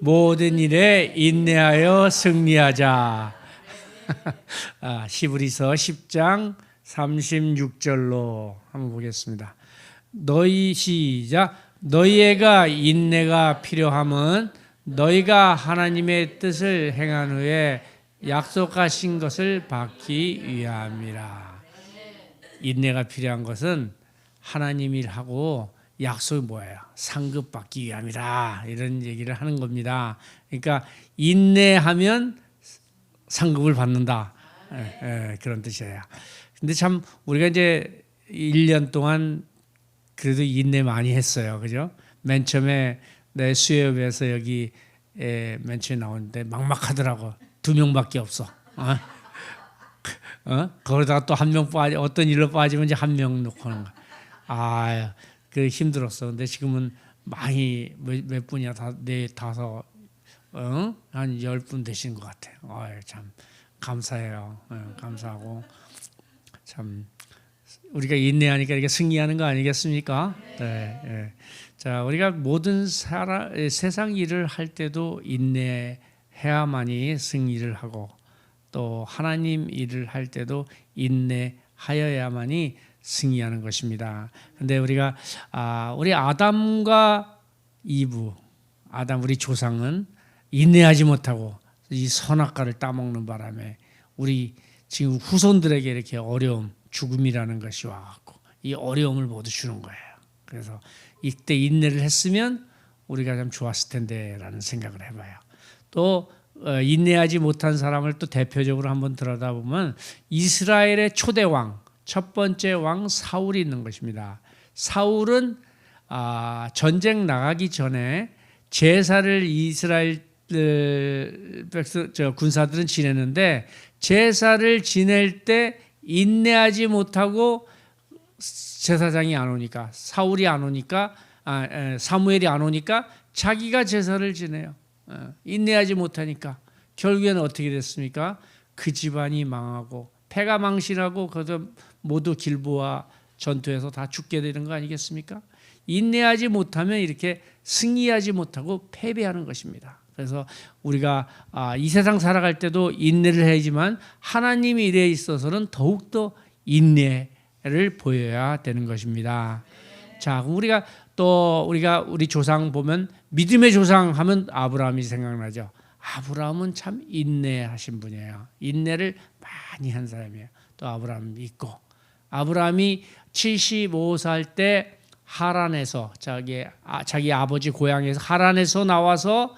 모든 일에 인내하여 승리하자. 히브리서 10장 36절로 한번 보겠습니다. 시작. 너희가 인내가 필요함은 너희가 하나님의 뜻을 행한 후에 약속하신 것을 받기 위함이라. 인내가 필요한 것은 하나님 일하고 약속이 뭐예요? 상급 받기 위함이라. 이런 얘기를 하는 겁니다. 그러니까 인내하면 상급을 받는다. 그런 뜻이에요. 근데 참 우리가 이제 1년 동안 그래도 인내 많이 했어요. 그죠? 맨 처음에 내 수협에서 여기 맨 처음에 나오는데 막막하더라고. 2명밖에 없어. 거기다가 또 1명 빠지, 어떤 일로 빠지면 이제 1명 놓고 하는 거야. 그 힘들었어. 근데 지금은 많이 몇 분이야? 네, 5, 한 10분 되신 것 같아요. 참 감사해요. 감사하고 참 우리가 인내하니까 이렇게 승리하는 거 아니겠습니까? 네. 자, 우리가 모든 세상 일을 할 때도 인내해야만이 승리를 하고 또 하나님 일을 할 때도 인내하여야만이 승리하는 것입니다. 근데 우리가 우리 아담과 이브, 우리 조상은 인내하지 못하고 이 선악과를 따먹는 바람에 우리 지금 후손들에게 이렇게 어려움, 죽음이라는 것이 와갖고 이 어려움을 모두 주는 거예요. 그래서 이때 인내를 했으면 우리가 참 좋았을 텐데라는 생각을 해봐요. 또 인내하지 못한 사람을 또 대표적으로 한번 들여다보면 이스라엘의 초대 왕, 첫 번째 왕 사울이 있는 것입니다. 사울은 전쟁 나가기 전에 제사를 이스라엘 군사들은 지내는데 제사를 지낼 때 인내하지 못하고 제사장이 안 오니까 사울이 안 오니까 사무엘이 안 오니까 자기가 제사를 지내요. 인내하지 못하니까 결국에는 어떻게 됐습니까? 그 집안이 망하고 패가 망신하고 그것도 모두 길보아 전투에서 다 죽게 되는 거 아니겠습니까? 인내하지 못하면 이렇게 승리하지 못하고 패배하는 것입니다. 그래서 우리가 이 세상 살아갈 때도 인내를 해야지만 하나님 일에 있어서는 더욱더 인내를 보여야 되는 것입니다. 자, 그럼 우리 조상 보면 믿음의 조상 하면 아브라함이 생각나죠. 아브라함은 참 인내하신 분이에요. 인내를 많이 한 사람이에요. 또 아브라함 있고 아브라함이 75살 때 하란에서 자기 아버지 고향에서 하란에서 나와서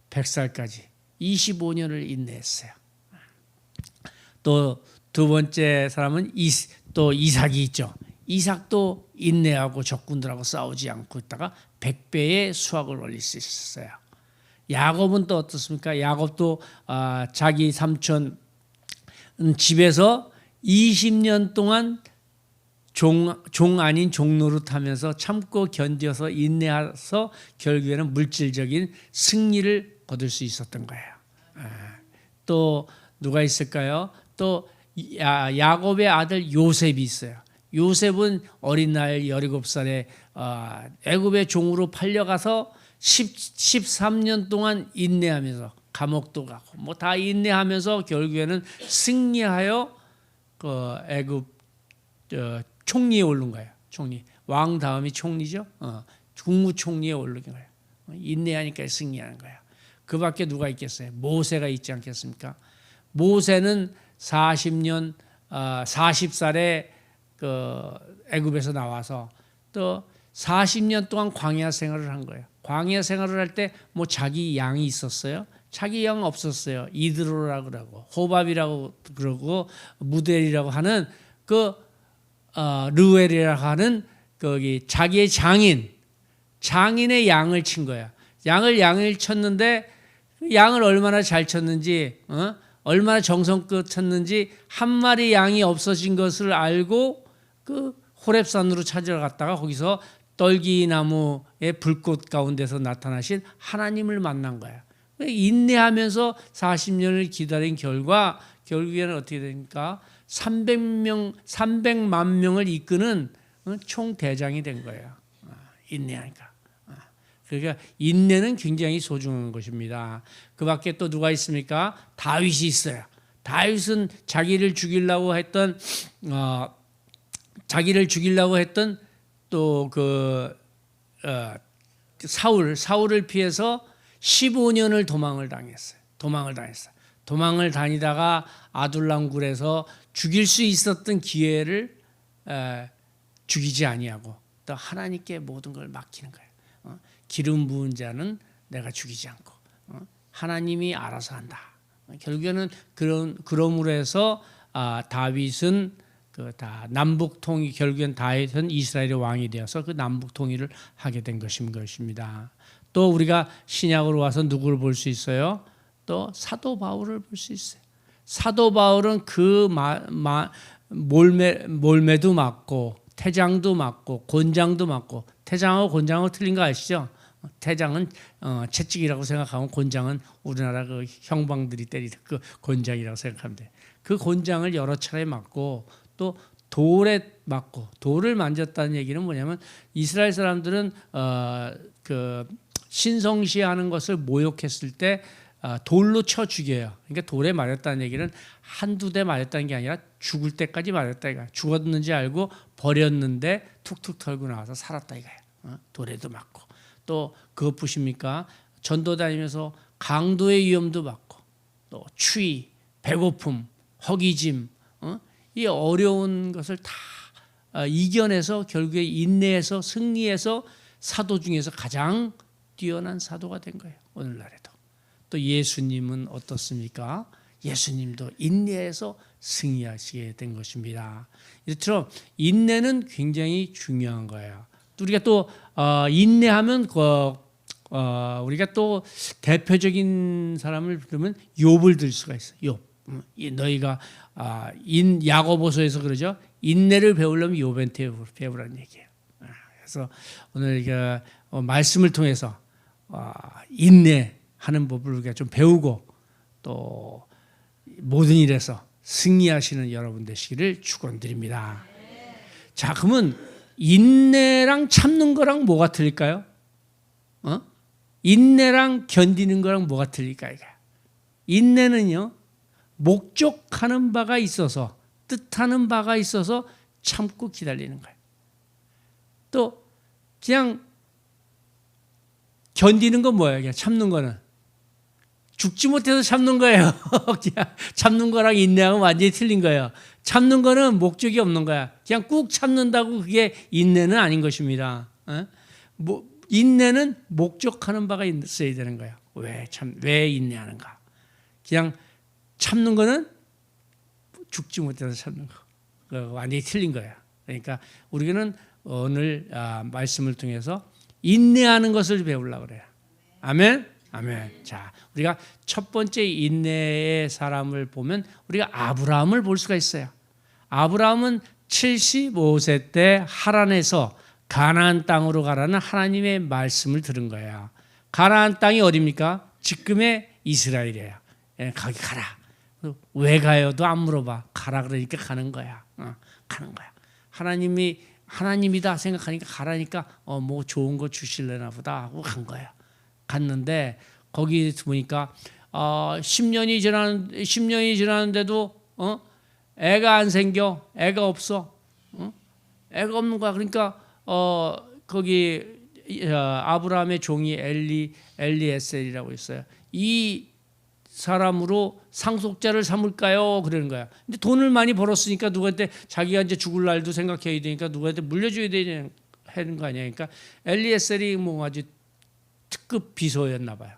100살까지 25년을 인내했어요. 또 두 번째 사람은 또 이삭이 있죠. 이삭도 인내하고 적군들하고 싸우지 않고 있다가 100배의 수확을 올릴 수 있었어요. 야곱은 또 어떻습니까? 야곱도 자기 삼촌 집에서 20년 동안 종 아닌 종노릇 하면서 참고 견뎌서 인내해서 결국에는 물질적인 승리를 거둘 수 있었던 거예요. 또 누가 있을까요? 또 야곱의 아들 요셉이 있어요. 요셉은 어린 나이 17살에 애굽의 종으로 팔려가서 13년 동안 인내하면서 감옥도 가고 뭐 다 인내하면서 결국에는 승리하여 그 애굽 총리에 오른 거예요. 총리. 왕 다음이 총리죠. 국무총리에 오른 거예요. 인내하니까 승리하는 거예요. 그 밖에 누가 있겠어요? 모세가 있지 않겠습니까? 모세는 40살에 그 애굽에서 나와서 또 40년 동안 광야 생활을 한 거예요. 광야 생활을 할 때 뭐 자기 양이 있었어요? 자기 양 없었어요. 이드로라고 그러고 호밥이라고 그러고 무델이라고 하는 르웰이라고 하는 거기 자기의 장인의 양을 친 거야. 양을 쳤는데 양을 얼마나 잘 쳤는지 얼마나 정성껏 쳤는지 한 마리 양이 없어진 것을 알고 그 호렙산으로 찾아갔다가 거기서 떨기나무의 불꽃 가운데서 나타나신 하나님을 만난 거야. 인내하면서 40년을 기다린 결과 결국에는 어떻게 됩니까? 300만 명을 이끄는 총대장이 된 거예요. 인내하니까. 그러니까 인내는 굉장히 소중한 것입니다. 그 밖에 또 누가 있습니까? 다윗이 있어요. 다윗은 자기를 죽이려고 했던 또 사울을 피해서 15년을 도망을 당했어요. 도망을 다니다가 아둘람 굴에서 죽일 수 있었던 기회를 죽이지 아니하고 또 하나님께 모든 걸 맡기는 거예요. 기름 부은 자는 내가 죽이지 않고 하나님이 알아서 한다. 결국에는 그러므로 해서 다윗은 남북 통일, 결국엔 다윗은 이스라엘의 왕이 되어서 그 남북 통일을 하게 된 것입니다. 또 우리가 신약으로 와서 누구를 볼 수 있어요? 또 사도 바울을 볼 수 있어요. 사도 바울은 그 몰매도 맞고 태장도 맞고 곤장도 맞고, 태장하고 곤장하고 틀린 거 아시죠? 태장은 채찍이라고 생각하면 곤장은 우리나라 그 형방들이 때리는 그 곤장이라고 생각하면 돼. 그 곤장을 여러 차례 맞고 또 돌에 맞고, 돌을 만졌다는 얘기는 뭐냐면 이스라엘 사람들은 그 신성시하는 것을 모욕했을 때 돌로 쳐 죽여요. 그러니까 돌에 맞았다는 얘기는 한두 대 맞았다는 게 아니라 죽을 때까지 맞았다 이거야. 죽었는지 알고 버렸는데 툭툭 털고 나와서 살았다 이거야. 돌에도 맞고, 또 그것뿐입니까? 전도 다니면서 강도의 위험도 받고, 또 추위, 배고픔, 허기짐, 이 어려운 것을 다 이겨내서 결국에 인내해서 승리해서 사도 중에서 가장 뛰어난 사도가 된 거예요. 오늘날에도. 또 예수님은 어떻습니까? 예수님도 인내해서 승리하시게 된 것입니다. 이처럼 인내는 굉장히 중요한 거예요. 우리가 또 인내하면 우리가 또 대표적인 사람을 부르면 욥을 들 수가 있어요. 욥. 너희가 야고보서에서 그러죠. 인내를 배우려면 욥한테 배우라는 얘기예요. 그래서 오늘 말씀을 통해서 인내하는 법을 우리가 좀 배우고 또 모든 일에서 승리하시는 여러분 되시기를 축원드립니다. 자, 그러면 인내랑 참는 거랑 뭐가 틀릴까요? 인내랑 견디는 거랑 뭐가 틀릴까요? 인내는요, 목적하는 바가 있어서, 뜻하는 바가 있어서 참고 기다리는 거예요. 또 그냥 견디는 건 뭐예요? 그냥 참는 거는 죽지 못해서 참는 거예요. 그냥 참는 거랑 인내하고 완전히 틀린 거예요. 참는 거는 목적이 없는 거야. 그냥 꾹 참는다고 그게 인내는 아닌 것입니다. 인내는 목적하는 바가 있어야 되는 거예요. 왜 인내하는가? 그냥 참는 거는 죽지 못해서 참는 거. 완전히 틀린 거예요. 그러니까 우리는 오늘 말씀을 통해서 인내하는 것을 배우려고 그래요. 아멘? 아멘. 자, 우리가 첫 번째 인내의 사람을 보면 우리가 아브라함을 볼 수가 있어요. 아브라함은 75세 때 하란에서 가나안 땅으로 가라는 하나님의 말씀을 들은 거예요. 가나안 땅이 어디입니까? 지금의 이스라엘이에요. 거기 가라. 왜 가요도 안 물어봐. 가라 그러니까 가는 거야. 가는 거야. 하나님이다 생각하니까 가라니까 뭐 좋은 거 주실래나 보다 하고 간 거예요. 갔는데 거기 보니까 10년이 지났는데도 애가 안 생겨. 애가 없어. 애가 없는 거야. 그러니까 거기 아브라함의 종이 엘리에셀이라고 있어요. 이 사람으로 상속자를 삼을까요? 그러는 거야. 근데 돈을 많이 벌었으니까 누구한테, 자기가 이제 죽을 날도 생각해야 되니까 누구한테 물려줘야 되는 거 아니야. 그러니까 엘리에셀이 뭐 아주 특급 비서였나 봐요.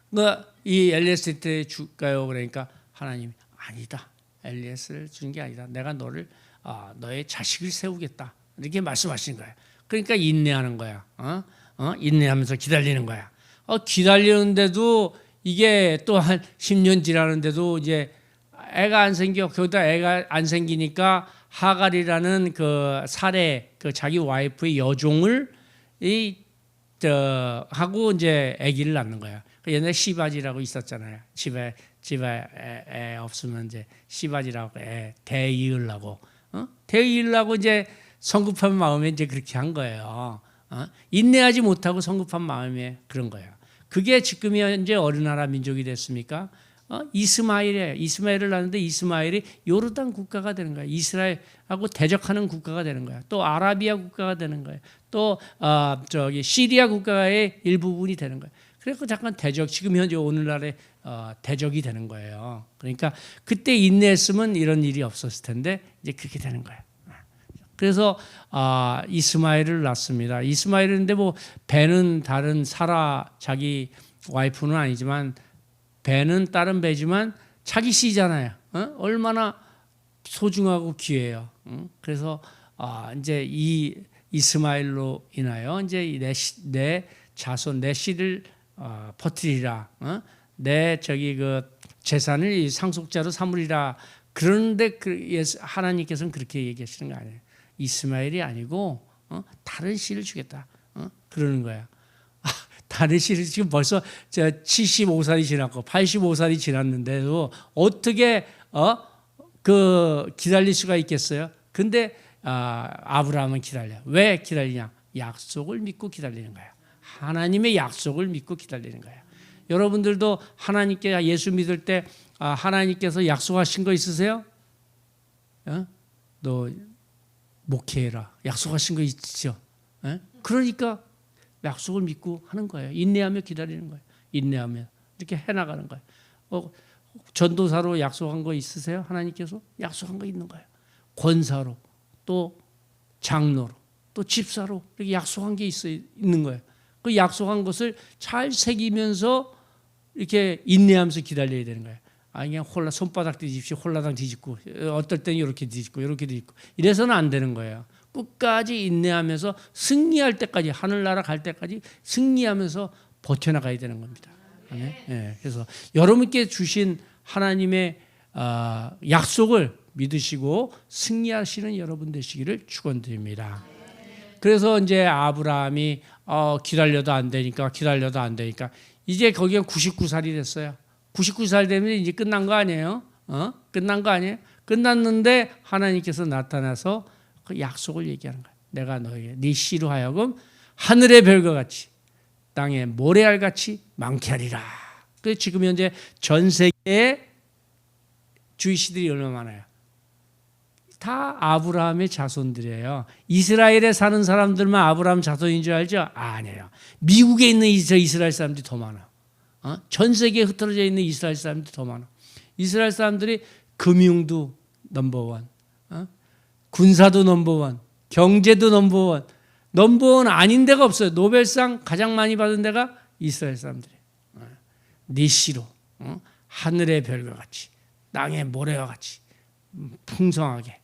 그러니까 이 엘리에셀한테 줄까요? 그러니까 하나님이 아니다. 엘리에셀을 주는 게 아니다. 내가 너의 자식을 세우겠다. 이렇게 말씀하시는 거예요. 그러니까 인내하는 거야. 인내하면서 기다리는 거야. 기다리는데도 이게 또 한 10년 지나는데도 이제 애가 안 생겨. 거기다 애가 안 생기니까 하갈이라는 그 살해, 그 자기 와이프의 여종을 하고 이제 아기를 낳는 거야. 옛날에 시바지라고 있었잖아요. 집에 애 없으면 이제 시바지라고 대이으려고 이제 성급한 마음에 이제 그렇게 한 거예요. 인내하지 못하고 성급한 마음에 그런 거예요. 그게 지금 현재 어느 나라 민족이 됐습니까? 이스마엘이에요. 이스마엘을 낳는데 이스마엘이 요르단 국가가 되는 거예요. 이스라엘하고 대적하는 국가가 되는 거예요. 또 아라비아 국가가 되는 거예요. 또 시리아 국가의 일부분이 되는 거예요. 그래서 잠깐 대적, 지금 현재 오늘날의 대적이 되는 거예요. 그러니까 그때 인내했으면 이런 일이 없었을 텐데 이제 그렇게 되는 거예요. 그래서 이스마엘을 낳습니다. 이스마엘인데 뭐 배는 다른 사라 자기 와이프는 아니지만 배는 다른 배지만 자기 씨잖아요. 얼마나 소중하고 귀해요. 그래서 이제 이 이스마엘로 인하여 이제 내 자손 내 씨를 퍼뜨리라. 내 그 재산을 상속자로 삼으리라. 그런데 하나님께서는 그렇게 얘기하시는 거 아니에요. 이스마엘이 아니고 다른 씨를 주겠다. 그러는 거야. 다른 씨를 지금 벌써 75살이 지났고 85살이 지났는데도 어떻게 기다릴 수가 있겠어요? 근데 아브라함은 기다려. 왜 기다리냐? 약속을 믿고 기다리는 거야. 하나님의 약속을 믿고 기다리는 거야. 여러분들도 하나님께 예수 믿을 때 하나님께서 약속하신 거 있으세요? 너 목회해라. 약속하신 거 있죠? 그러니까 약속을 믿고 하는 거예요. 인내하며 기다리는 거예요. 인내하며 이렇게 해나가는 거예요. 전도사로 약속한 거 있으세요? 하나님께서 약속한 거 있는 거예요. 권사로 또 장로로 또 집사로 이렇게 약속한 게 있는 거예요. 그 약속한 것을 잘 새기면서 이렇게 인내하면서 기다려야 되는 거예요. 그냥 손바닥 뒤집시 홀라당 뒤집고 어떨 때는 이렇게 뒤집고 이렇게 뒤집고 이래서는 안 되는 거예요. 끝까지 인내하면서 승리할 때까지 하늘나라 갈 때까지 승리하면서 버텨나가야 되는 겁니다. 네. 그래서 여러분께 주신 하나님의 약속을 믿으시고 승리하시는 여러분 되시기를 축원드립니다. 그래서 이제 아브라함이 기다려도 안 되니까 이제 거기가 99살이 됐어요. 99살 되면 이제 끝난 거 아니에요? 끝난 거 아니에요? 끝났는데 하나님께서 나타나서 그 약속을 얘기하는 거예요. 내가 너에게 네 씨로 하여금 하늘의 별과 같이 땅의 모래알 같이 많게 하리라. 그래서 지금 현재 전 세계에 주이시들이 얼마나 많아요? 다 아브라함의 자손들이에요. 이스라엘에 사는 사람들만 아브라함 자손인 줄 알죠? 아니에요. 미국에 있는 이스라엘 사람들이 더 많아. 전 세계에 흩어져 있는 이스라엘 사람들이 더 많아. 이스라엘 사람들이 금융도 넘버원, 군사도 넘버원, 경제도 넘버원. 넘버원 아닌 데가 없어요. 노벨상 가장 많이 받은 데가 이스라엘 사람들이에요. 네 씨로 하늘의 별과 같이 땅의 모래와 같이 풍성하게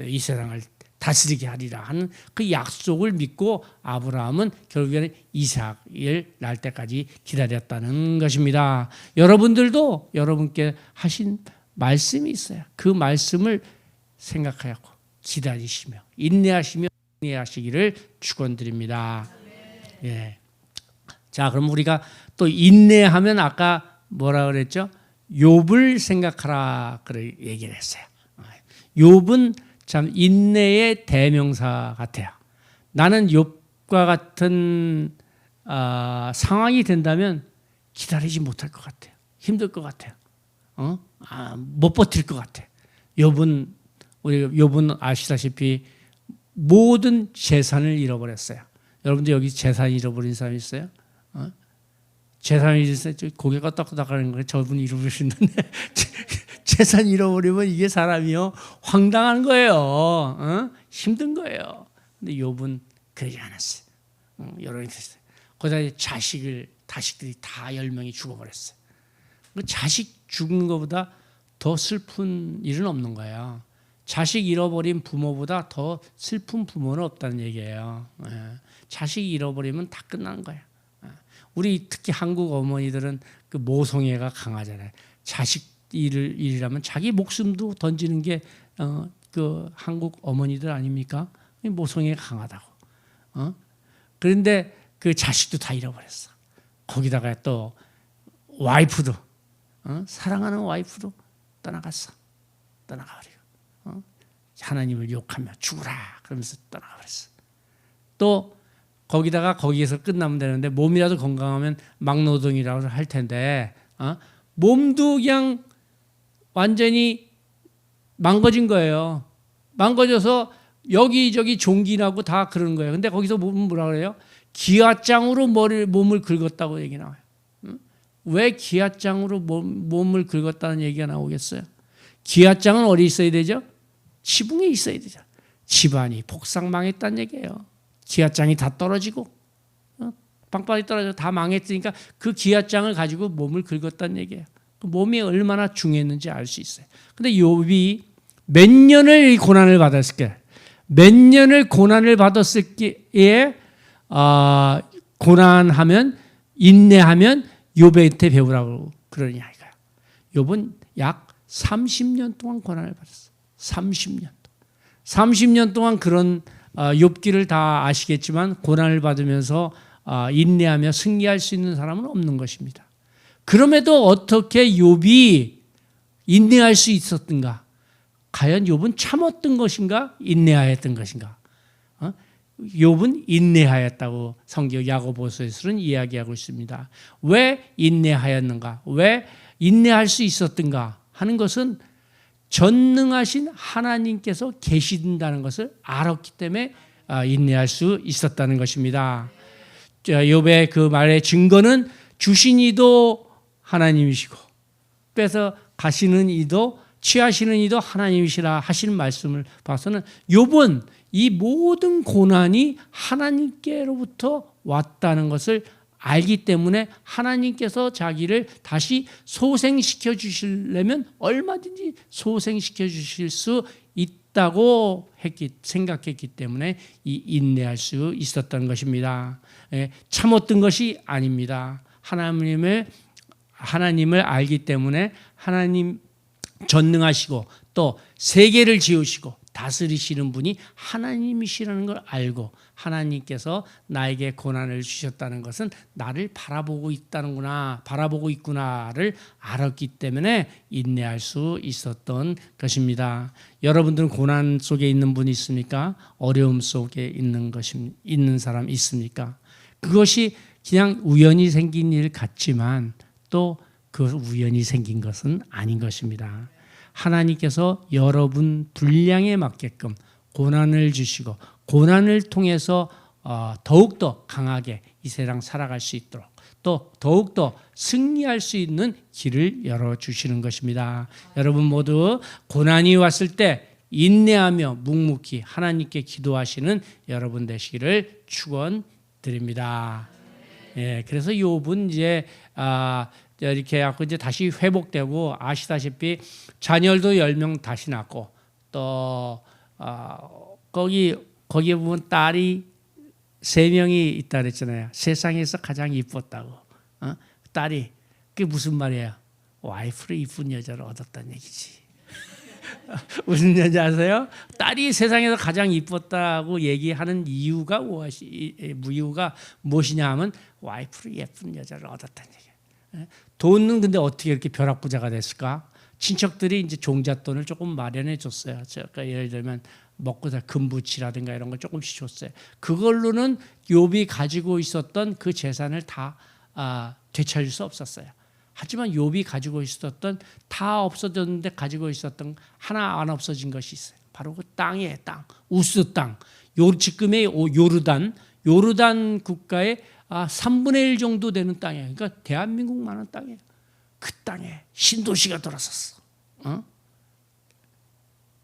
이 세상을 다스리게 하리라 하는 그 약속을 믿고 아브라함은 결국에는 이삭을 낳을 때까지 기다렸다는 것입니다. 여러분들도 여러분께 하신 말씀이 있어요. 그 말씀을 생각하고 기다리시며 인내하시며 승리하시기를 축원드립니다. 예. 자, 그럼 우리가 또 인내하면 아까 뭐라 그랬죠? 욥을 생각하라 그래 얘기를 했어요. 욥은 참 인내의 대명사 같아요. 나는 욥과 같은 상황이 된다면 기다리지 못할 것 같아요. 힘들 것 같아요. 못 버틸 것 같아요. 욥은 아시다시피 모든 재산을 잃어버렸어요. 여러분들 여기 재산 잃어버린 사람 있어요? 재산 잃었어요. 고개 끄덕끄덕하는 거예요. 저분 잃어버리셨는데 재산 잃어버리면 이게 사람이요 황당한 거예요. 힘든 거예요. 근데 욥은 그러지 않았어요. 여론이 됐어요. 거기다 자식들이 다 10명이 죽어버렸어요. 그 자식 죽는 것보다 더 슬픈 일은 없는 거예요. 자식 잃어버린 부모보다 더 슬픈 부모는 없다는 얘기예요. 자식 잃어버리면 다 끝나는 거예요. 우리 특히 한국 어머니들은 그 모성애가 강하잖아요. 자식 일이라면 자기 목숨도 던지는 게 그 한국 어머니들 아닙니까? 모성애가 강하다고. 그런데 그 자식도 다 잃어버렸어. 거기다가 또 와이프도 사랑하는 와이프도 떠나갔어. 떠나가버리고 하나님을 욕하며 죽으라 그러면서 떠나가버렸어. 또 거기에서 끝나면 되는데 몸이라도 건강하면 막노동이라고 할 텐데 몸도 그냥 완전히 망가진 거예요. 망가져서 여기저기 종기나고 다 그러는 거예요. 근데 거기서 뭐라 그래요? 기아장으로 몸을 긁었다고 얘기 나와요. 왜 기아장으로 몸을 긁었다는 얘기가 나오겠어요? 기아장은 어디 있어야 되죠? 지붕에 있어야 되죠. 집안이 복상망했다는 얘기예요. 기아장이 다 떨어지고 빵빵이 떨어져 다 망했으니까 그 기아장을 가지고 몸을 긁었다는 얘기예요. 몸이 얼마나 중요했는지 알 수 있어요. 근데 욥이 몇 년을 고난을 받았을까요? 몇 년을 고난을 받았을기에 고난하면 인내하면 욥한테 배우라고 그러냐 이거야. 욥은 약 30년 동안 고난을 받았어. 30년 동안 그런 욥기를 다 아시겠지만 고난을 받으면서 인내하며 승리할 수 있는 사람은 없는 것입니다. 그럼에도 어떻게 욥이 인내할 수 있었던가? 과연 욥은 참았던 것인가? 인내하였던 것인가? 욥은 인내하였다고 성경 야고보서에서는 이야기하고 있습니다. 왜 인내하였는가? 왜 인내할 수 있었던가 하는 것은 전능하신 하나님께서 계신다는 것을 알았기 때문에 인내할 수 있었다는 것입니다. 욥의 그 말의 증거는 주신 이도 하나님이시고 뺏어 가시는 이도 취하시는 이도 하나님이시라 하시는 말씀을 봐서는 욥은 이 모든 고난이 하나님께로부터 왔다는 것을 알기 때문에 하나님께서 자기를 다시 소생시켜 주시려면 얼마든지 소생시켜 주실 수 있다고 생각했기 때문에 인내할 수 있었던 것입니다. 참았던 것이 아닙니다. 하나님을 알기 때문에 하나님 전능하시고 또 세계를 지으시고 다스리시는 분이 하나님이시라는 걸 알고 하나님께서 나에게 고난을 주셨다는 것은 나를 바라보고 있구나를 알았기 때문에 인내할 수 있었던 것입니다. 여러분들은 고난 속에 있는 분이 있습니까? 어려움 속에 있는 사람 있습니까? 그것이 그냥 우연히 생긴 일 같지만 또 그 우연히 생긴 것은 아닌 것입니다. 하나님께서 여러분 분량에 맞게끔 고난을 주시고 고난을 통해서 더욱더 강하게 이 세상 살아갈 수 있도록 또 더욱더 승리할 수 있는 길을 열어주시는 것입니다. 여러분 모두 고난이 왔을 때 인내하며 묵묵히 하나님께 기도하시는 여러분 되시기를 축원드립니다. 예, 그래서 욥은 이제 이렇게 해갖고 이제 다시 회복되고 아시다시피 자녀도 10명 다시 낳고 또 거기에 보면 딸이 3명이 있다 그랬잖아요. 세상에서 가장 이뻤다고. 딸이 그게 무슨 말이에요? 와이프를 이쁜 여자를 얻었다는 얘기지. 무슨 얘기 아세요? 딸이 세상에서 가장 이뻤다고 얘기하는 이유가 무엇이냐 하면 와이프를 예쁜 여자를 얻었다는 얘기예요. 돈은 근데 어떻게 이렇게 벼락부자가 됐을까? 친척들이 이제 종잣돈을 조금 마련해 줬어요. 그러니까 예를 들면 먹고 살 금부치라든가 이런 걸 조금씩 줬어요. 그걸로는 욥이 가지고 있었던 그 재산을 다 되찾을 수 없었어요. 하지만 욥이 가지고 있었던 다 없어졌는데 가지고 있었던 하나 안 없어진 것이 있어요. 바로 그 땅이에요. 땅, 우스 땅. 지금의 요르단 국가의 3분의 1 정도 되는 땅이에요. 그러니까 대한민국만한 땅이에요. 그 땅에 신도시가 들어섰어.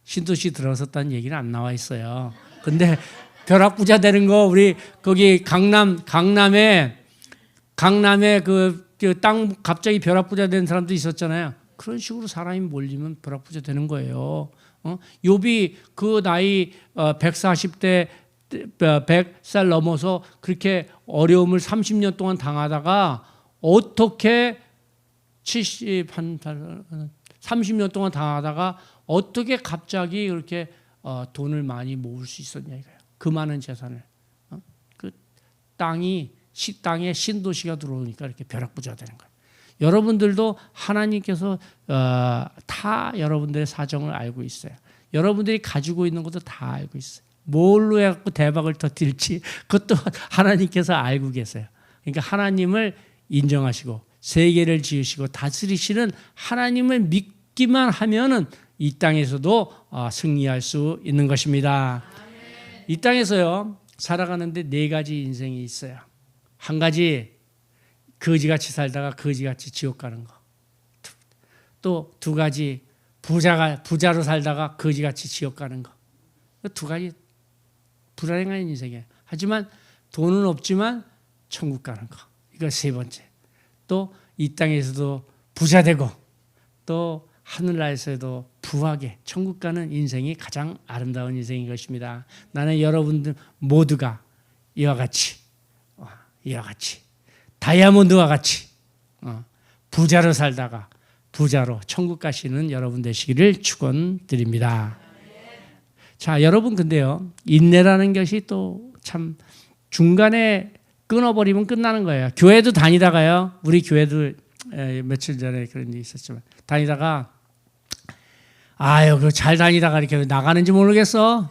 신도시 들어섰다는 얘기는 안 나와 있어요. 근데 벼락부자 되는 거 우리 거기 강남에 그 땅 갑자기 벼락부자 된 사람도 있었잖아요. 그런 식으로 사람이 몰리면 벼락부자 되는 거예요. 욥이 그 나이 140대 100살 넘어서 그렇게 어려움을 30년 동안 당하다가 어떻게 30년 동안 당하다가 어떻게 갑자기 그렇게 돈을 많이 모을 수 있었냐 이거예요. 그 많은 재산을. 그 땅에 신도시가 들어오니까 이렇게 벼락부자 되는 거예요. 여러분들도 하나님께서 다 여러분들의 사정을 알고 있어요. 여러분들이 가지고 있는 것도 다 알고 있어요. 뭘로 해갖고 대박을 터뜨릴지 그것도 하나님께서 알고 계세요. 그러니까 하나님을 인정하시고 세계를 지으시고 다스리시는 하나님을 믿기만 하면은 이 땅에서도 승리할 수 있는 것입니다. 이 땅에서요 살아가는데 4가지 인생이 있어요. 한 가지 거지같이 살다가 거지같이 지옥 가는 거. 또 2가지 부자로 살다가 거지같이 지옥 가는 거. 2가지 불안한 인생이에요. 하지만 돈은 없지만 천국 가는 거. 이거 3번째. 또 이 땅에서도 부자 되고 또 하늘나라에서도 부하게 천국 가는 인생이 가장 아름다운 인생인 것입니다. 나는 여러분들 모두가 이와 같이 다이아몬드와 같이 부자로 살다가 부자로 천국 가시는 여러분 되시기를 축원드립니다. 자, 여러분 근데요 인내라는 것이 또 참 중간에 끊어버리면 끝나는 거예요. 교회도 다니다가요, 우리 교회도 며칠 전에 그런 일이 있었지만 다니다가 잘 다니다가 이렇게 나가는지 모르겠어.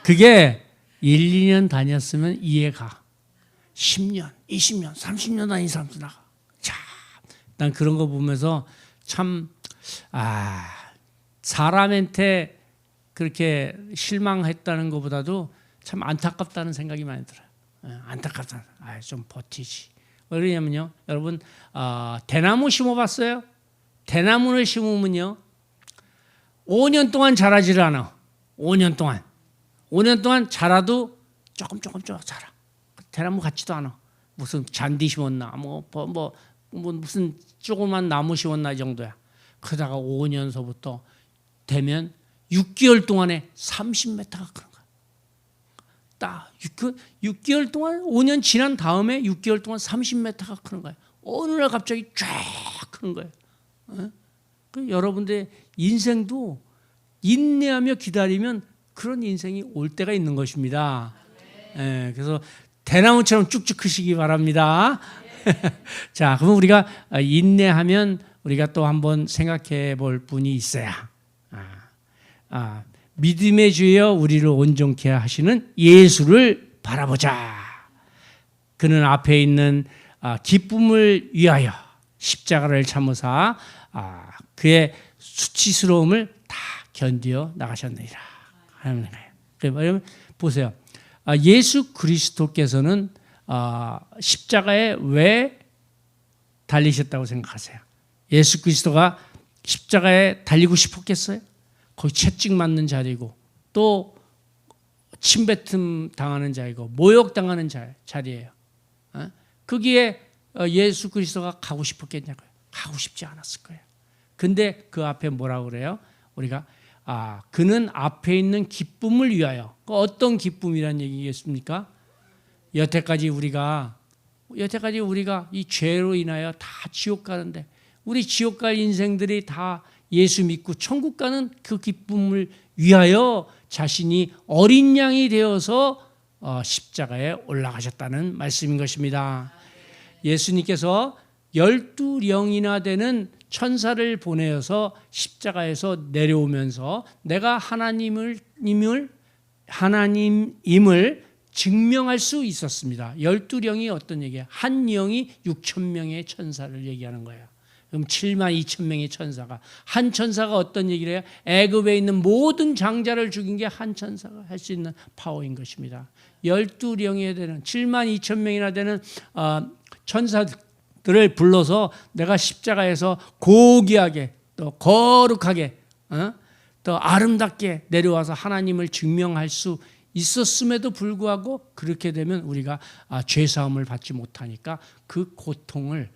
그게 1, 2년 다녔으면 이해가. 10년, 20년, 30년 다닌 사람도 나가. 자, 난 그런 거 보면서 참 사람한테 그렇게 실망했다는 것보다도 참 안타깝다는 생각이 많이 들어요. 안타깝다. 좀 버티지. 왜냐면요, 여러분 대나무 심어봤어요? 대나무를 심으면요 5년 동안 자라지를 않아. 5년 동안 자라도 조금 자라. 대나무 같지도 않아. 무슨 잔디 심었나 무슨 조그만 나무 심었나 이 정도야. 그러다가 5년서부터 되면 6개월 동안에 30m가 크는 거야. 딱 6개월 동안 5년 지난 다음에 6개월 동안 30m가 크는 거야. 어느 날 갑자기 쫙 크는 거예요. 여러분들의 인생도 인내하며 기다리면 그런 인생이 올 때가 있는 것입니다. 그래서 대나무처럼 쭉쭉 크시기 바랍니다. 자, 그럼 우리가 인내하면 우리가 또 한번 생각해 볼 분이 있어야. 믿음의 주여 우리를 온전케 하시는 예수를 바라보자. 그는 앞에 있는 기쁨을 위하여 십자가를 참으사 그의 수치스러움을 다 견디어 나가셨느니라 하는 거예요. 여러분 보세요. 예수 그리스도께서는 십자가에 왜 달리셨다고 생각하세요? 예수 그리스도가 십자가에 달리고 싶었겠어요? 거기 채찍 맞는 자리고 또 침뱉음 당하는 자리고 모욕당하는 자리예요. 거기에 예수 그리스도가 가고 싶었겠냐고요? 가고 싶지 않았을 거예요. 근데 그 앞에 뭐라고 그래요? 우리가 그는 앞에 있는 기쁨을 위하여. 어떤 기쁨이란 얘기겠습니까? 여태까지 우리가 이 죄로 인하여 다 지옥 가는데 우리 지옥 갈 인생들이 다 예수 믿고 천국 가는 그 기쁨을 위하여 자신이 어린 양이 되어서 십자가에 올라가셨다는 말씀인 것입니다. 예수님께서 12령이나 되는 천사를 보내어서 십자가에서 내려오면서 내가 하나님임을 증명할 수 있었습니다. 12령이 어떤 얘기예요? 한 영이 6,000명의 천사를 얘기하는 거예요. 그럼 72,000명의 천사가, 한 천사가 어떤 얘기를 해요? 애굽에 있는 모든 장자를 죽인 게 한 천사가 할 수 있는 파워인 것입니다. 12령에 되는 72,000명이나 되는 천사들을 불러서 내가 십자가에서 고귀하게 또 거룩하게 또 아름답게 내려와서 하나님을 증명할 수 있었음에도 불구하고 그렇게 되면 우리가 죄사함을 받지 못하니까 그 고통을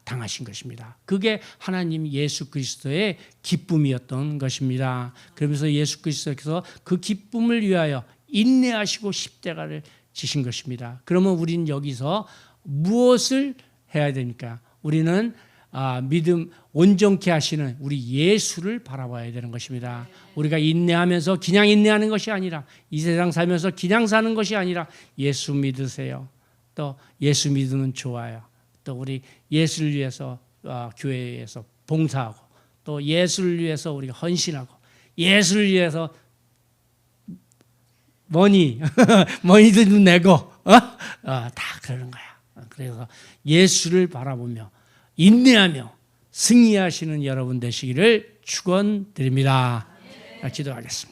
당하신 것입니다. 그게 하나님 예수 그리스도의 기쁨이었던 것입니다. 그러면서 예수 그리스도께서 그 기쁨을 위하여 인내하시고 십자가를 지신 것입니다. 그러면 우리는 여기서 무엇을 해야 됩니까? 우리는 믿음 온전케 하시는 우리 예수를 바라봐야 되는 것입니다. 우리가 인내하면서 그냥 인내하는 것이 아니라 이 세상 살면서 그냥 사는 것이 아니라 예수 믿으세요. 또 예수 믿으면 좋아요. 또 우리 예수를 위해서 교회에서 봉사하고 또 예수를 위해서 우리가 헌신하고 예수를 위해서 머니도 내고 다 그러는 거야. 그래서 예수를 바라보며 인내하며 승리하시는 여러분 되시기를 축원드립니다. 기도하겠습니다.